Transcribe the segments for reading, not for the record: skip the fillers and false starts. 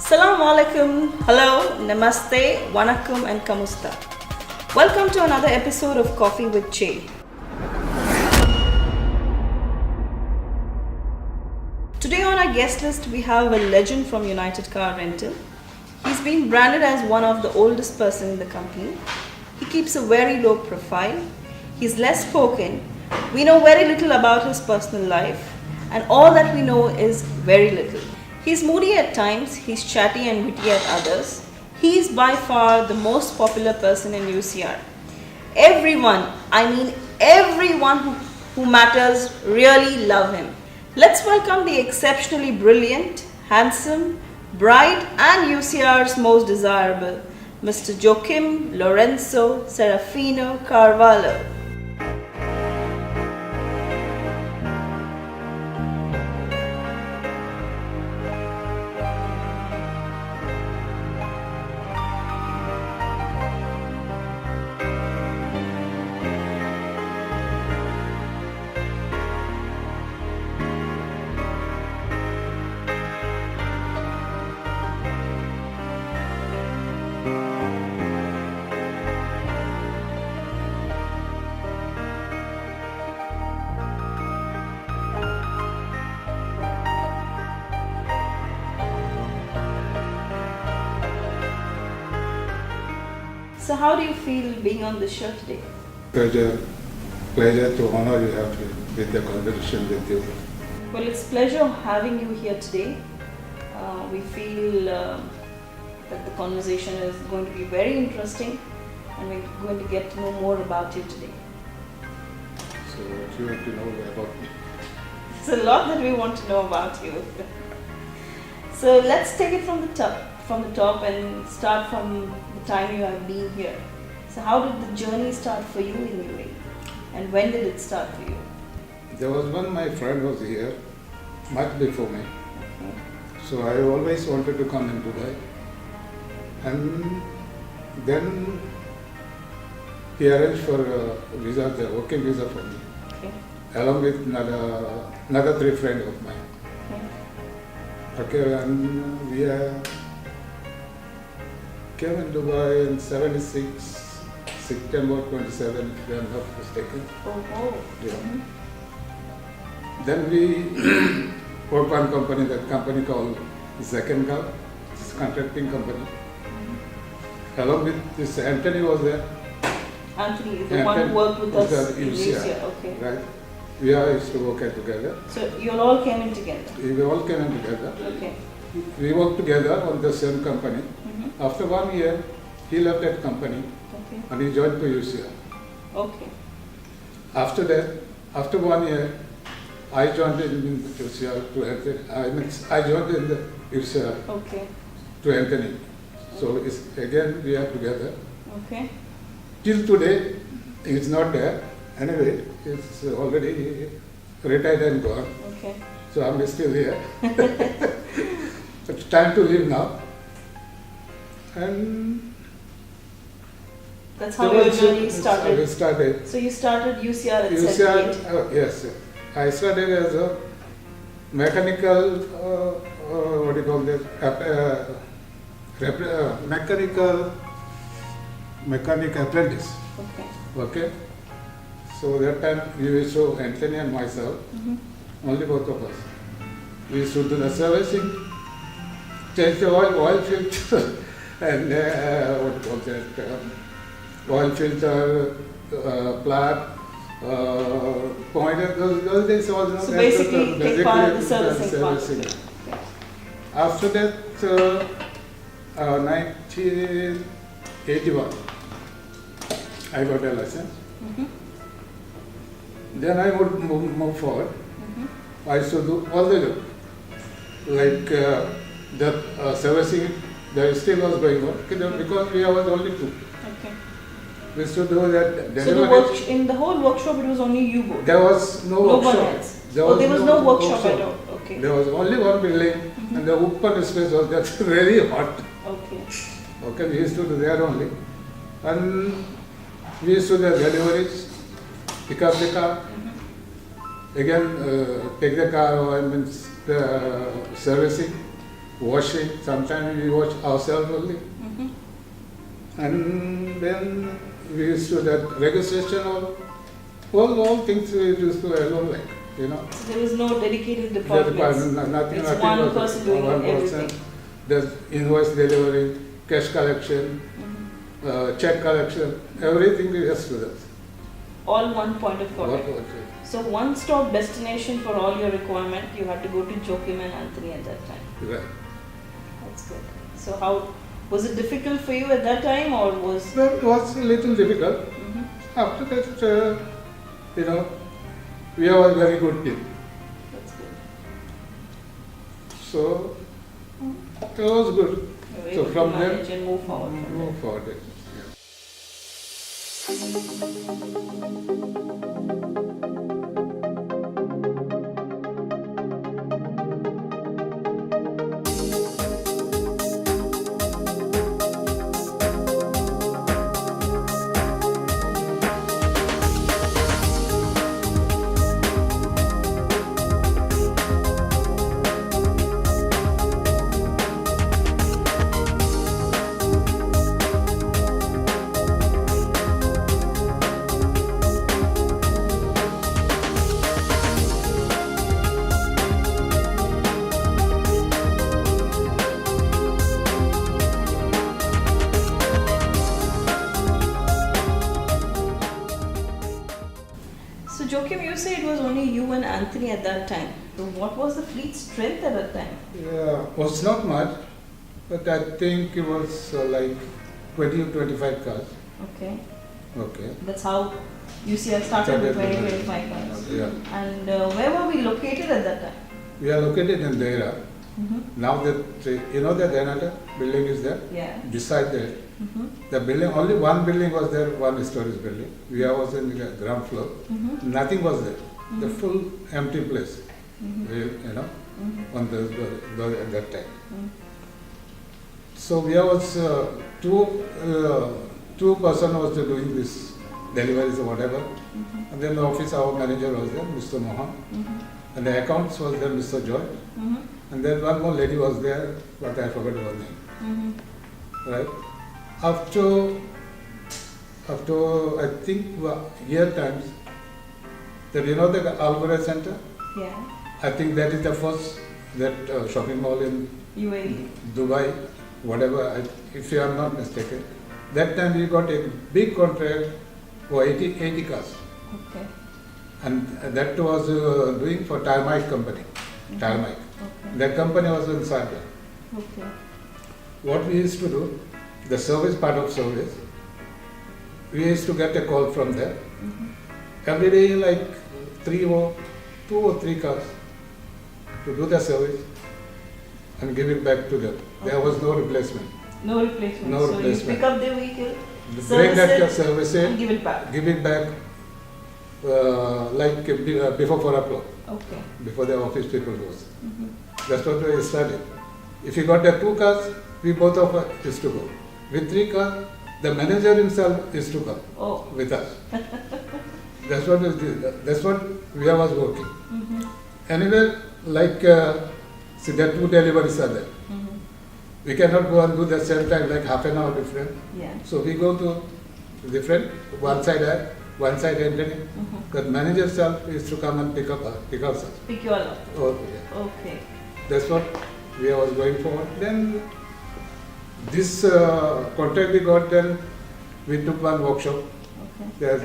Assalamu alaikum, hello, namaste, wanakum and kamusta. Welcome to another episode of Coffee with Che. Today on our guest list we have a legend from United Car Rental. He's been branded as one of the oldest person in the company. He keeps a very low profile. He's less spoken. We know very little about his personal life, and all that we know is very little. He's moody at times, he's chatty and witty at others. He's by far the most popular person in UCR. Everyone, I mean everyone who matters really love him. Let's welcome the exceptionally brilliant, handsome, bright and UCR's most desirable, Mr. Joaquim Lorenzo Serafino Carvalho. So how do you feel being on the show today? Pleasure to honor you have with the conversation with you. Well, it's pleasure having you here today. We feel that the conversation is going to be very interesting and we're going to get to know more about you today. So what you want to know about me? There's a lot that we want to know about you. So let's take it from the top and start from the time you have been here. So how did the journey start for you in UAE? And when did it start for you? There was one, my friend was here much before me. Okay. So I always wanted to come in Dubai. And then he arranged for a visa, the working visa for me. Okay. Along with another three friends of mine. Okay, and we came in Dubai in 76, September 27, if I am not mistaken. Oh. Yeah. Mm-hmm. Then we worked one company, that company called JMK, it's a contracting company. Mm-hmm. Along with this, Anthony was there. Anthony, the one who worked with us in UCR. Okay. Right. We all used to work together. So you all came in together? We all came in together. Okay. We worked together on the same company. Mm-hmm. After 1 year, he left that company. Okay. And he joined to UCR. Okay. After that, after 1 year, I joined in UCR to Anthony. I joined in the UCR Okay. to Anthony. So again we are together. Okay. Till today, he's not there. Anyway, he's already retired and gone. Okay. So I'm still here. It's time to leave now. And that's how your journey started. Started. So you started UCR at UCR, 78? yes. I started as a mechanical, what do you call this? Mechanic apprentice. Okay. Okay. So that time we used to, Anthony and myself, only both of us. We used to do the servicing, change the oil filter, and what do you call that? Oil filter, plug, pointer, those days was So basically take part of the servicing part. servicing. After that, 1981, I got a license. Mm-hmm. Then I would move forward. Mm-hmm. I used to do all the job. Like the servicing, there still was going on because we was only two. Okay. We used to do that. So in the whole workshop it was only you both? There was no one workshop. else? There was no workshop at all? Okay. There was only one building and the open space was just very hot. Okay. Okay, we used to do there only. And we used to do deliveries, pick up the car, again take the car, servicing, washing. Sometimes we wash ourselves only. Mm-hmm. And then we used to that registration all things we used to alone like, you know. So there was no dedicated The departments. department, nothing, It's nothing one was person doing one everything. person. There's invoice delivery, cash collection, Mm-hmm. check collection, everything we used to do. All one point of What contact. was it? So one-stop destination for all your requirement, you had to go to Joachim and Anthony at that time. Right. That's good. So how was it difficult for you at that time, or was? Well, it was a little difficult. Mhm. After that, you know, we are a very good team. That's good. So it was good. You were So able from to there, manage and move forward from there. move forward. Yeah. So Joachim, you say it was only you and Anthony at that time. So what was the fleet strength at that time? Yeah, was not much, but I think it was like 20 or 25 cars. Okay. Okay. That's how UCL started with 20-25 cars. Yeah. And where were we located at that time? We are located in Deira. Mm-hmm. Now that, you know the Granada building is there? Yeah. Beside that, Mm-hmm. the building, only one building was there, one storage building. We are was in the ground floor. Mm-hmm. Nothing was there. The Mhm. full empty place, Mm-hmm. you know, Mm-hmm. on at that time. Mm-hmm. So we was two person was doing this deliveries or whatever. Mm-hmm. And then the office, our manager was there, Mr. Mohan. Mm-hmm. And the accounts was there, Mr. Joy. Mm-hmm. And then one more lady was there, but I forgot her name. Mm-hmm. Right? After I think year times, that you know the Algora Center, Yeah. I think that is the first that shopping mall in UAE. Dubai, whatever, if you are not mistaken. That time we got a big contract for 80 cars, Okay. and that was doing for Thermite company. Mhm. Thermite. Okay. That company was in Saga. Okay. What we used to do, the service part of service, we used to get a call from there. Mm-hmm. Every day, like two or three cars to do the service and give it back to them. There was no replacement. No replacement. No so replacement. you pick up the vehicle, Bring that service service it, and in, give it back. give it back before 4 o'clock, Okay. before the office people goes. Mm-hmm. That's what we started. If you got the 2 cars, we both of us used to go. With 3 cars, the manager himself used to come Oh. with us. That's what we was working. Mm-hmm. Anyway, like see, the 2 deliveries are there. Mm-hmm. We cannot go and do the same time, like half an hour different. Yeah. So we go to different, one side Anthony. Mm-hmm. The manager self is to come and pick us. Pick you all up. Okay. Okay. That's what we was going forward. Then this contract we got, then we took one workshop. Okay. There,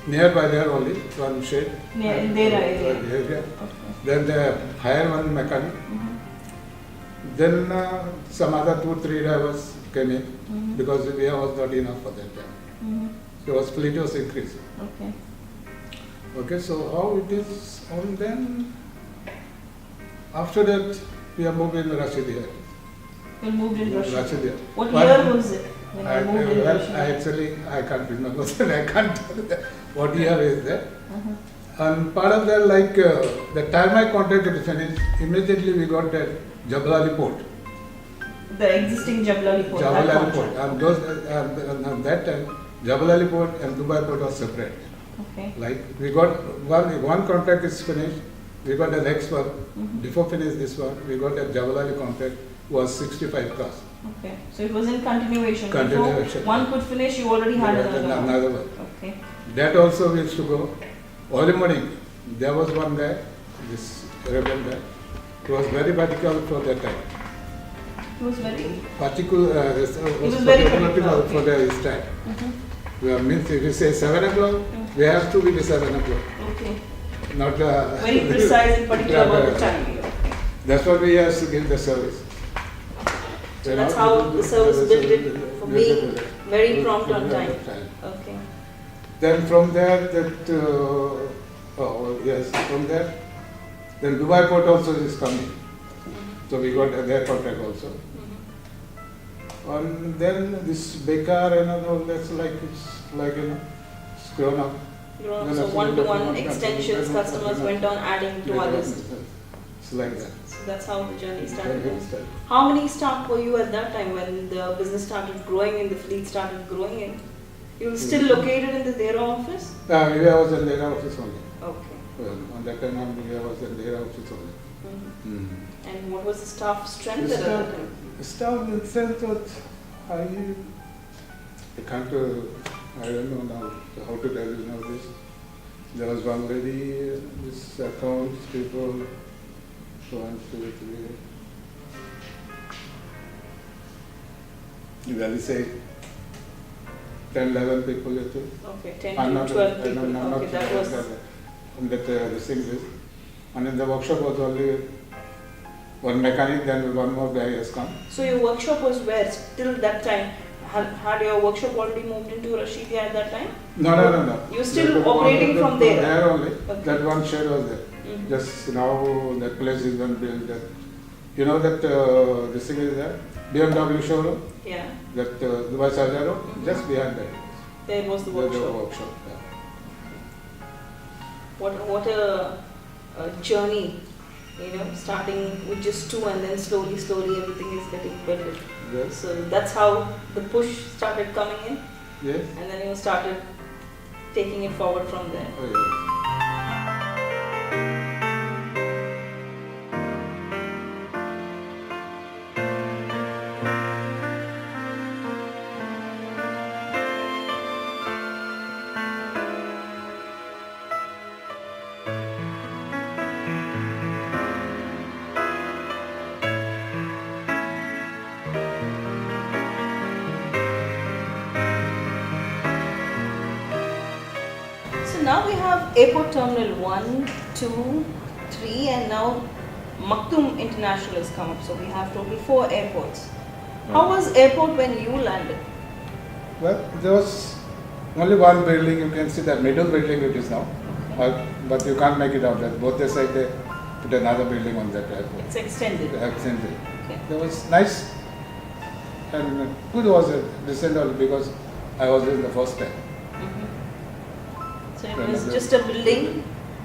nearby there only, one shed. Near in their area. area. Okay. Then they hire one mechanic. Mm-hmm. Then some other 2-3 drivers came in Mm-hmm. because we was not enough for that time. Mm-hmm. So fleet was increased. Okay. Okay, so how it is on then? After that, we are moved in Rashidia. You moved in Russia. Rashidia. What But year was it when I, you moved in well, Russia? I can't remember. I can't tell that what year is that. Uh-huh. And part of that, like the time my contract is finished, immediately we got that Jabalali port. The existing Jabalali port. that Jabalali port. contract. And those, that time, Jabalali port and Dubai port was separate. Okay. Like we got one contract is finished, We got the next one. Before finish this one, we got a Jabalali contract was 65 cars. Okay. So it was in continuation. Continuation. Before one could finish, you already had Another one. Okay. That also we used to go. Early morning, there was one guy, this Arabian guy. He was very particular for that time. He was very. Particular. He was very particular for the his time. Means if you say 7 o'clock, we have to be the 7 o'clock. Okay. Not very precise and particular about the time. Okay. That's what we have to give the service. So that's how the service built it for being very prompt on time. Okay. Then from there, from there, then Dubai port also is coming. So we got their contract also. And then this Bekar and all that's like it's grown up. So one-to-one extensions, customers went on adding to others. It's like that. So that's how the journey started. How many staff were you at that time when the business started growing and the fleet started growing? And you were still located in the Dera office? I was in the Dera office only. Okay. Well, on that time I was in the Dera office only. And what was the staff strength at that time? The staff itself was I can't, I don't know now how to tell you now this. There was one lady, this accounts people, 1, 2, 3. You really say 10, 11 people you think? Okay, 10 to 12 people. Okay, that was... the thing is. And in the workshop was only one mechanic, then one more guy has come. So your workshop was where till that time? Had your workshop already moved into Rashidia at that time? No. You still operating from there? There only. Okay. That one shed was there. Just now that place is been built. You know that this thing is there? BMW showroom? Yeah. That Dubai Sajaro? Just behind that. There was the workshop. The workshop, yeah. What a journey, starting with just 2 and then slowly everything is getting built. Yes. So that's how the push started coming in. Yes. And then you started taking it forward from there. Oh, yes. So now we have Airport Terminal 1, 2, 3 and now Maktoum International has come up. So we have total 4 airports. How was airport when you landed? Well, there was only one building. You can see that middle building it is now. Okay. But you can't make it out. That both the side they put another building on that airport. It's extended. Extended. Okay. That was nice and good was it descent because I was in the first time. So it was just a building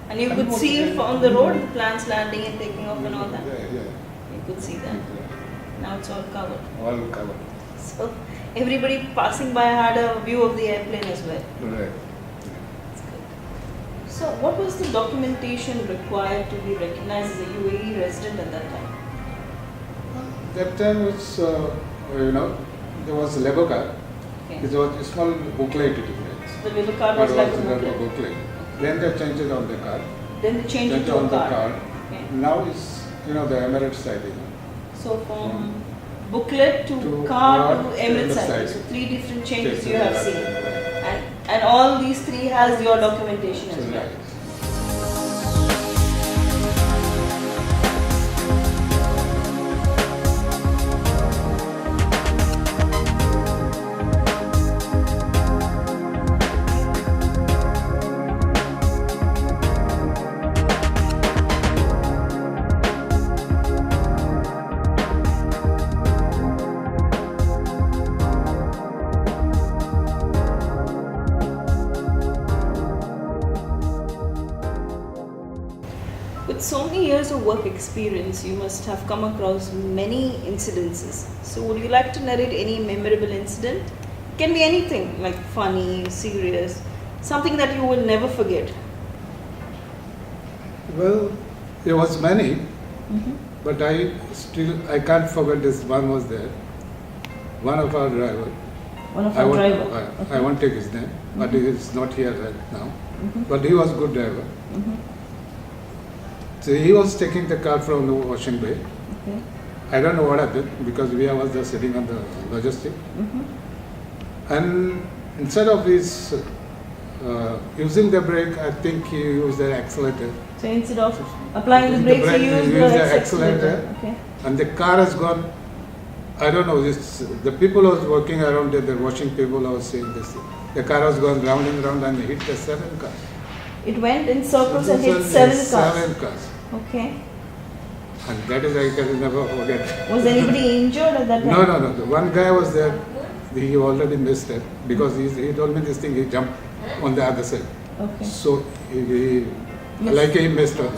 and you could see from the road the planes landing and taking off and all that. Yeah. You could see that. Now it's all covered. All covered. So everybody passing by had a view of the airplane as well. Right. That's good. So what was the documentation required to be recognized as a UAE resident at that time? That time was, there was a labor card. Okay. It was a small booklet. The labor card was like a booklet. booklet. Then they changed it on the card. Then they changed it Changed to on a the card. card. Okay. Now it's, the Emirates side. So from booklet to card to Emirates side. So 3 different changes you have seen. And all these 3 has your documentation as well. Right. With so many years of work experience, you must have come across many incidences. So would you like to narrate any memorable incident? It can be anything, like funny, serious, something that you will never forget. Well, There was many, Mhm. but I can't forget this one was there. One of our driver. One of our driver. I won't take his name, but he is not here right now. Mhm. But he was a good driver. Mhm. So he was taking the car from the washing bay. Okay. I don't know what happened because we was just sitting on the logistic. Mhm. And instead of his using the brake, I think he used the accelerator. So instead of applying the brakes, you use the accelerator. Okay. And the car has gone. I don't know. The people who was working around there, the washing people, was saying this. The car was going round and round and hit the 7 cars. It went in circles and hit 7 cars. Okay. And that is I can never forget. Was anybody injured at that time? No. The one guy was there. He already missed it because he told me this thing. He jumped on the other side. Okay. So he missed it.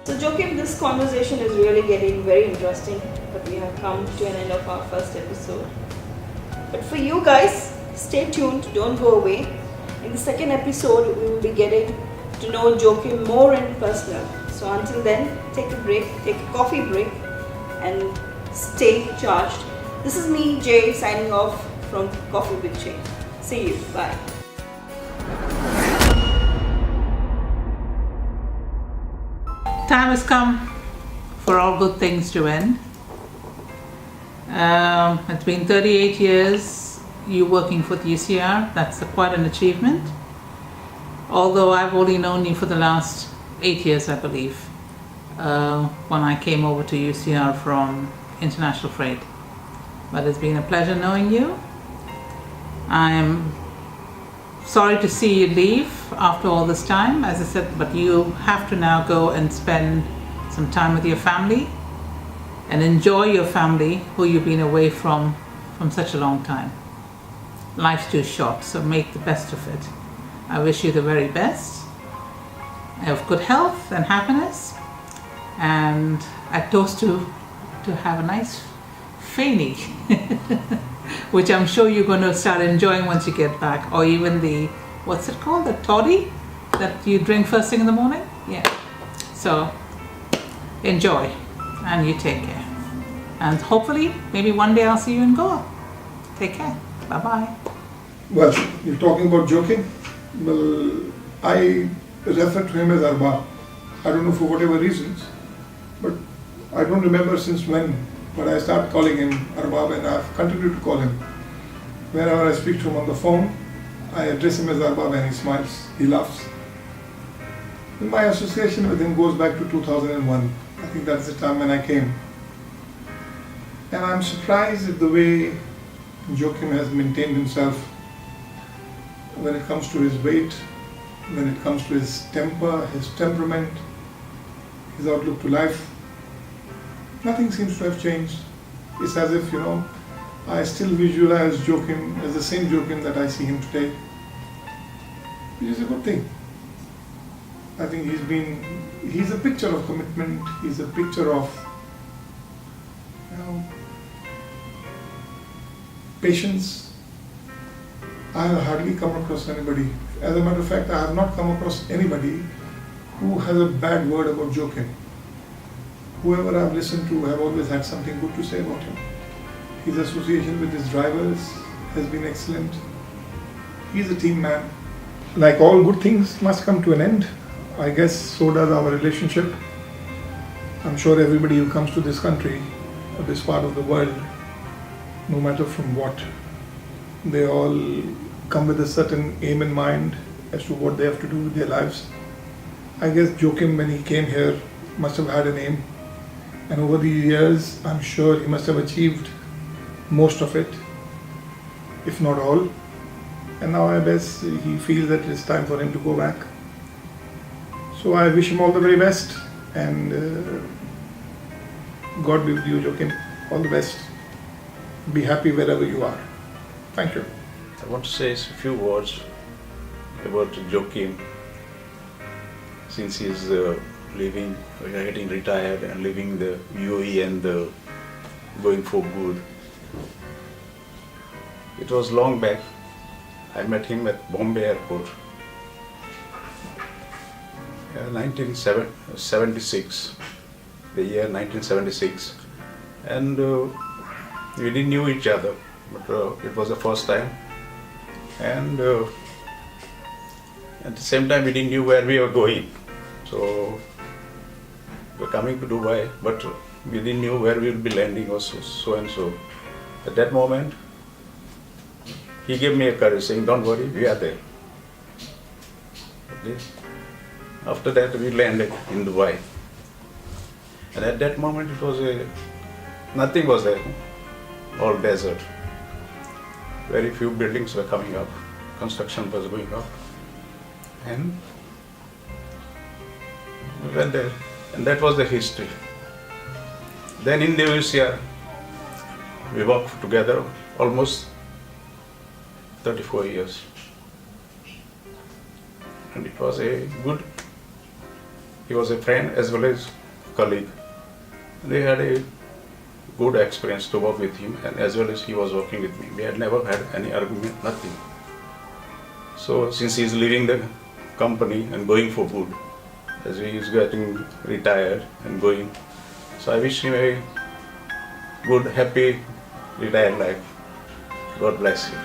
So Joachim, this conversation is really getting very interesting, but we have come to an end of our first episode. But for you guys, stay tuned, don't go away. In the second episode, we will be getting to know Joachim more in personal. So until then, take a break, take a coffee break, and stay charged. This is me, Jay, signing off from Coffee with Jay. See you. Bye. Time has come for all good things to end. It's been 38 years you working for the UCR. That's quite an achievement. Although I've only known you for the last 8 years, I believe, when I came over to UCR from International Freight. But it's been a pleasure knowing you. I'm sorry to see you leave after all this time, as I said, but you have to now go and spend some time with your family and enjoy your family who you've been away from such a long time. Life's too short, so make the best of it. I wish you the very best of good health and happiness, and I toast to have a nice fanny, which I'm sure you're going to start enjoying once you get back, or even the, what's it called, the toddy that you drink first thing in the morning? Yeah. So enjoy, and you take care. And hopefully, maybe one day I'll see you in Goa. Take care. Bye-bye. Well, you're talking about joking? Well, I refer to him as Arbab. I don't know for whatever reasons, but I don't remember since when, but I started calling him Arbab, and I've continued to call him. Whenever I speak to him on the phone, I address him as Arbab, and he smiles, he laughs. And my association with him goes back to 2001. I think that's the time when I came. And I'm surprised at the way Joachim has maintained himself when it comes to his weight, when it comes to his temper, his temperament, his outlook to life. Nothing seems to have changed. It's as if, I still visualize Joachim as the same Joachim that I see him today, which is a good thing. I think he's a picture of commitment, he's a picture of, patience. I have hardly come across anybody. As a matter of fact, I have not come across anybody who has a bad word about Joachim. Whoever I've listened to have always had something good to say about him. His association with his drivers has been excellent. He's a team man. Like all good things must come to an end. I guess so does our relationship. I'm sure everybody who comes to this country or this part of the world, no matter from what, they all come with a certain aim in mind as to what they have to do with their lives. I guess Joachim, when he came here, must have had an aim, and over the years I'm sure he must have achieved most of it, if not all. And now I guess he feels that it's time for him to go back. So I wish him all the very best, and God be with you, Joachim. All the best. Be happy wherever you are. Thank you. I want to say a few words about Joachim. Since he is getting retired and leaving the UAE and going for good. It was long back. I met him at Bombay Airport. 1976, the year 1976, and we didn't knew each other, but it was the first time, and at the same time we didn't knew where we were going. So we were coming to Dubai, but we didn't knew where we would be landing or so and so. At that moment, he gave me a courage, saying, "Don't worry, we are there." Okay. After that, we landed in Dubai, and at that moment, it was nothing was there, all desert. Very few buildings were coming up, construction was going up, and we went there, and that was the history. Then in the UCR, we worked together almost 34 years, and it was a good. He was a friend as well as colleague. They had a good experience to work with him, and as well as he was working with me. We had never had any argument, nothing. So since he is leaving the company and going for good, as he is getting retired and going, so I wish him a good, happy, retired life. God bless you.